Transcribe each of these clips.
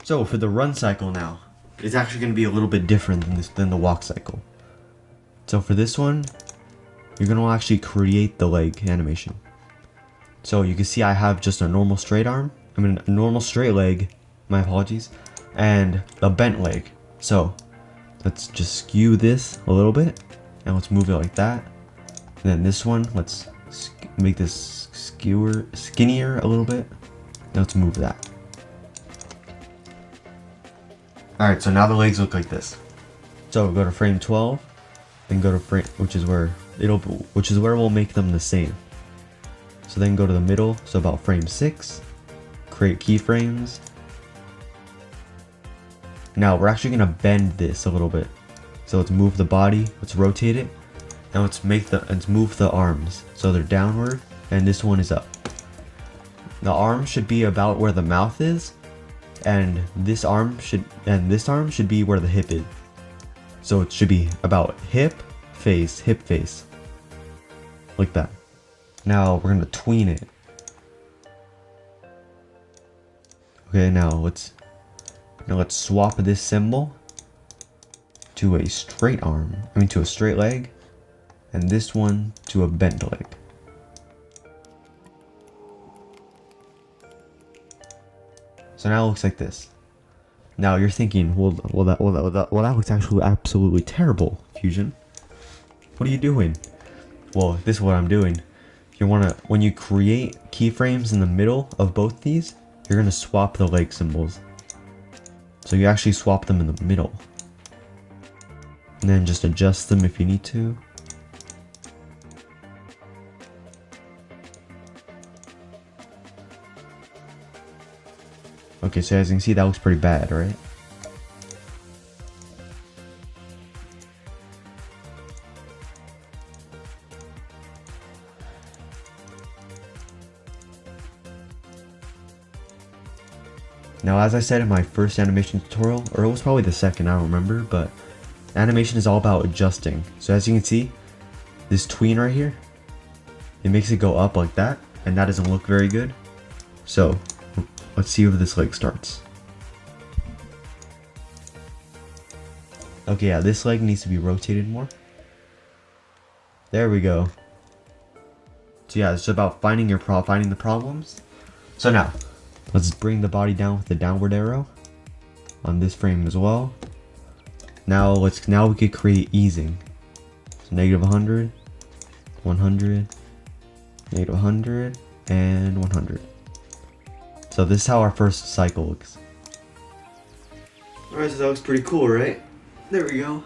So for the run cycle now, it's actually going to be a little bit different than the walk cycle. So for this one, you're going to actually create the leg animation. So you can see I have just a normal straight arm, a normal straight leg, my apologies, and a bent leg. So let's just skew this a little bit, and let's move it like that. And then this one, let's make this skinnier a little bit. Now let's move that. Alright, so now the legs look like this. So go to frame 12, then go to frame, which is where we'll make them the same. So then go to the middle, so about frame 6, create keyframes. Now we're actually gonna bend this a little bit. So let's move the body, let's rotate it, and let's move the arms. So they're downward, and this one is up. The arm should be about where the mouth is, and this arm should be where the hip is. So it should be about hip, face, like that. Now we're gonna tween it. Okay, now let's swap this symbol to a straight arm. To a straight leg, and this one to a bent leg. So now it looks like this. Now you're thinking, well that looks actually absolutely terrible, Fusion. What are you doing? Well, this is what I'm doing. When you create keyframes in the middle of both these, you're gonna swap the leg symbols. So you actually swap them in the middle. And then just adjust them if you need to. Okay, so as you can see, that looks pretty bad, right? Now, as I said in my first animation tutorial, or it was probably the second, I don't remember, but animation is all about adjusting. So as you can see, this tween right here, it makes it go up like that, and that doesn't look very good. So let's see where this leg starts. Okay, yeah, this leg needs to be rotated more. There we go. So yeah, it's about finding the problems. So now, let's bring the body down with the downward arrow on this frame as well. Now we could create easing. So negative 100, 100, negative 100, and 100. So this is how our first cycle looks. Alright, so that looks pretty cool, right? There we go.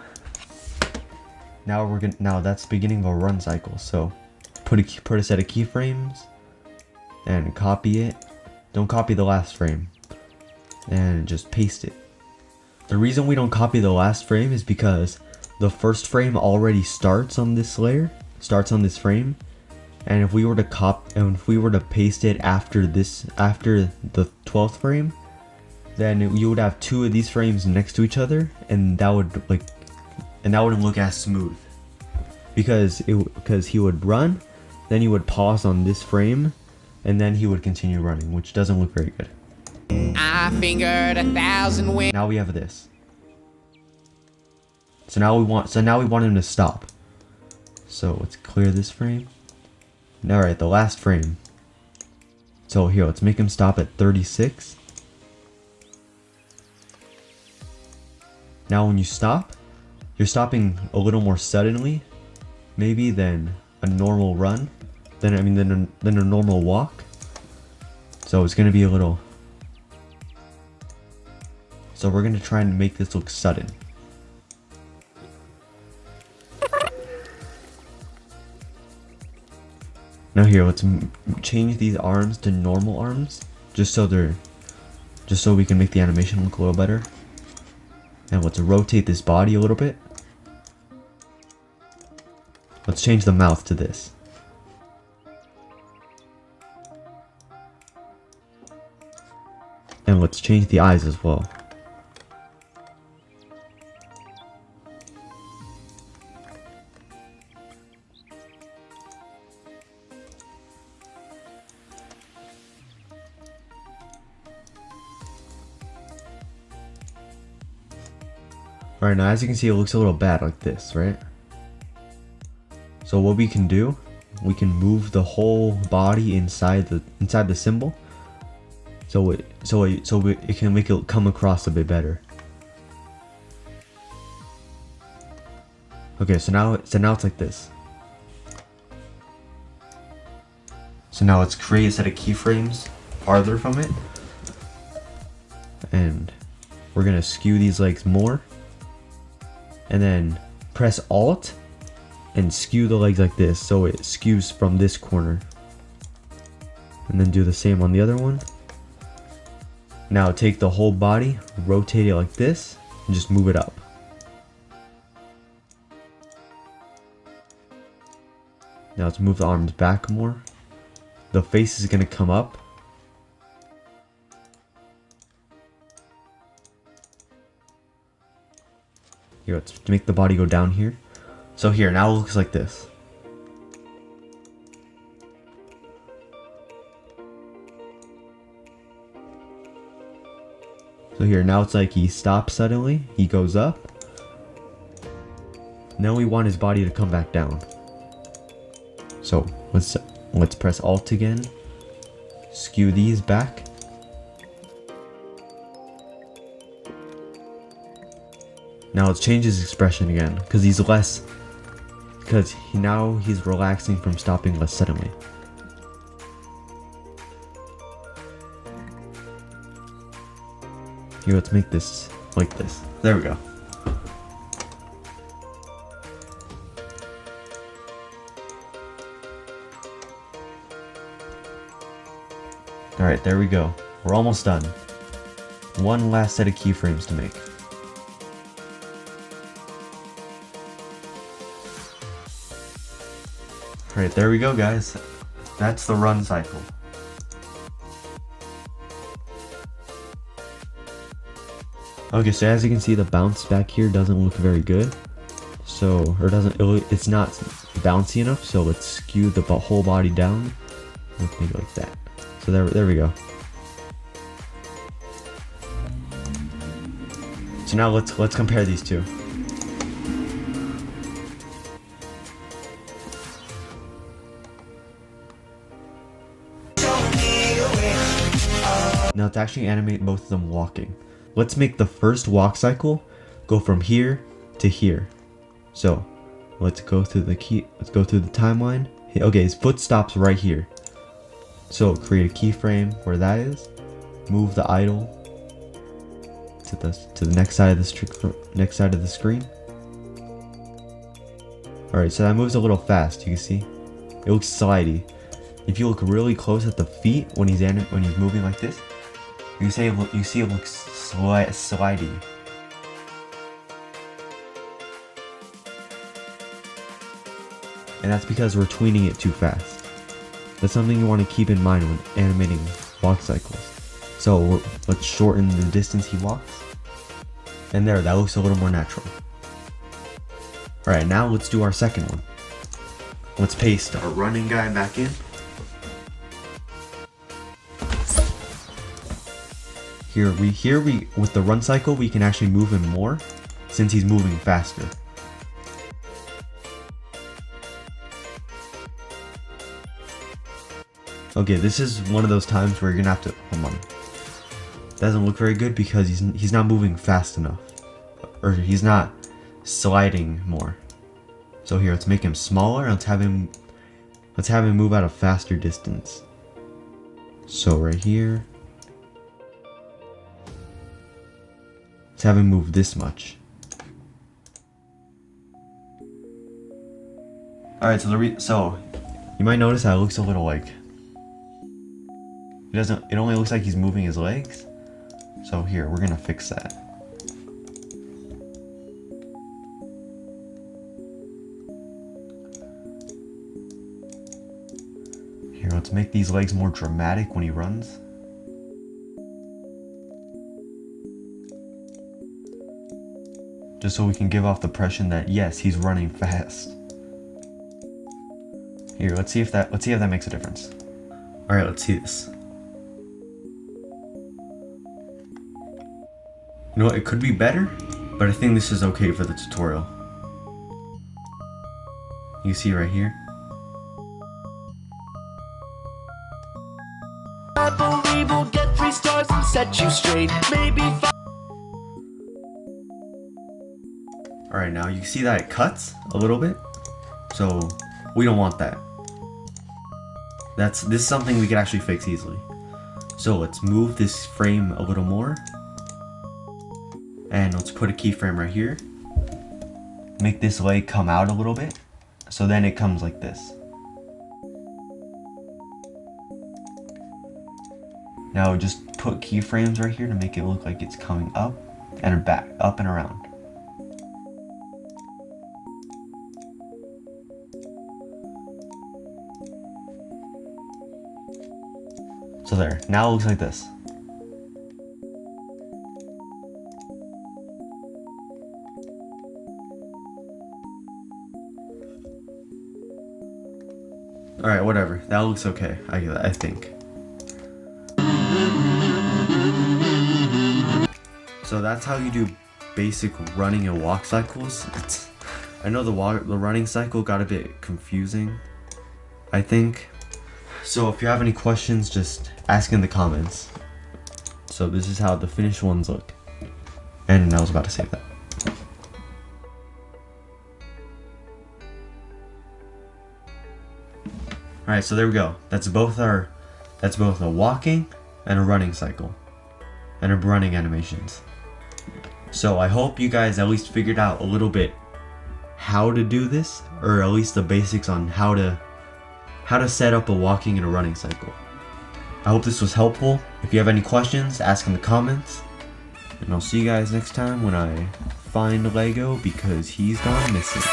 Now that's the beginning of a run cycle. So put a set of keyframes and copy it. Don't copy the last frame, and just paste it. The reason we don't copy the last frame is because the first frame already starts on this layer, starts on this frame, and if we were to paste it after the 12th frame, then you would have two of these frames next to each other, and that wouldn't look as smooth. Because he would run, then he would pause on this frame, and then he would continue running, which doesn't look very good. I fingered 1,000 wins. Now we have this. So now we want him to stop. So let's clear this frame. Alright, the last frame. So here, let's make him stop at 36. Now when you stop, you're stopping a little more suddenly, maybe, than a normal run. Than a normal walk. So it's gonna be a little. So we're gonna try and make this look sudden. Now here, let's change these arms to normal arms, just so we can make the animation look a little better. And let's rotate this body a little bit. Let's change the mouth to this. And let's change the eyes as well. Alright, now as you can see, it looks a little bad like this, right? So what we can do, we can move the whole body inside the symbol, so it can make it come across a bit better. Okay, so now it's like this. So now let's create a set of keyframes farther from it, and we're gonna skew these legs more, and then press Alt and skew the legs like this, so it skews from this corner, and then do the same on the other one. Now take the whole body, rotate it like this, and just move it up. Now let's move the arms back more. The face is gonna come up. Here, let's make the body go down here. So here, now it looks like this. So here, now it's like he stops suddenly, he goes up. Now we want his body to come back down. So let's press Alt again, skew these back. Now let's change his expression again, because he's relaxing from stopping less suddenly. Here, let's make this like this. There we go. Alright, there we go. We're almost done. One last set of keyframes to make. Alright, there we go, guys. That's the run cycle. Okay, so as you can see, the bounce back here doesn't look very good. It's not bouncy enough, so let's skew the whole body down. Let's make it like that. So there we go. So now let's compare these two. Now to actually animate both of them walking, let's make the first walk cycle go from here to here. So let's go through the timeline. Okay, his foot stops right here. So create a keyframe where that is. Move the idle to the next side of the screen. All right, so that moves a little fast. You can see it looks slidey. If you look really close at the feet when he's moving like this, you see it looks slidey. And that's because we're tweening it too fast. That's something you want to keep in mind when animating walk cycles. So let's shorten the distance he walks. And there, that looks a little more natural. Alright, now let's do our second one. Let's paste our running guy back in. Here we with the run cycle, we can actually move him more since he's moving faster. Okay, this is one of those times where you're gonna have to, hold on. Doesn't look very good because he's not moving fast enough, or he's not sliding more. So here, let's make him smaller. Let's have him move at a faster distance. So right here, let's have him move this much. All right, so you might notice that it looks a little like. It only looks like he's moving his legs. So here, we're gonna fix that. Here, let's make these legs more dramatic when he runs. Just so we can give off the impression that yes, he's running fast. Here, let's see if that makes a difference. All right, let's see this. You know what, it could be better but I think this is okay for the tutorial. You see right here. I believe we'll get 3 stars and set you straight. Maybe 5. Alright, now you see that it cuts a little bit, so we don't want that. This is something we can actually fix easily. So let's move this frame a little more, and let's put a keyframe right here. Make this leg come out a little bit, so then it comes like this. Now just put keyframes right here to make it look like it's coming up and back, up and around. So there, now it looks like this. Alright, whatever. That looks okay, I think. So that's how you do basic running and walk cycles. I know the running cycle got a bit confusing, I think. So if you have any questions, just ask in the comments. So this is how the finished ones look. And I was about to save that. Alright, so there we go. That's both a walking and a running cycle. And a running animations. So I hope you guys at least figured out a little bit how to do this, or at least the basics on how to set up a walking and a running cycle. I hope this was helpful. If you have any questions, ask in the comments. And I'll see you guys next time when I find Lego because he's gone missing.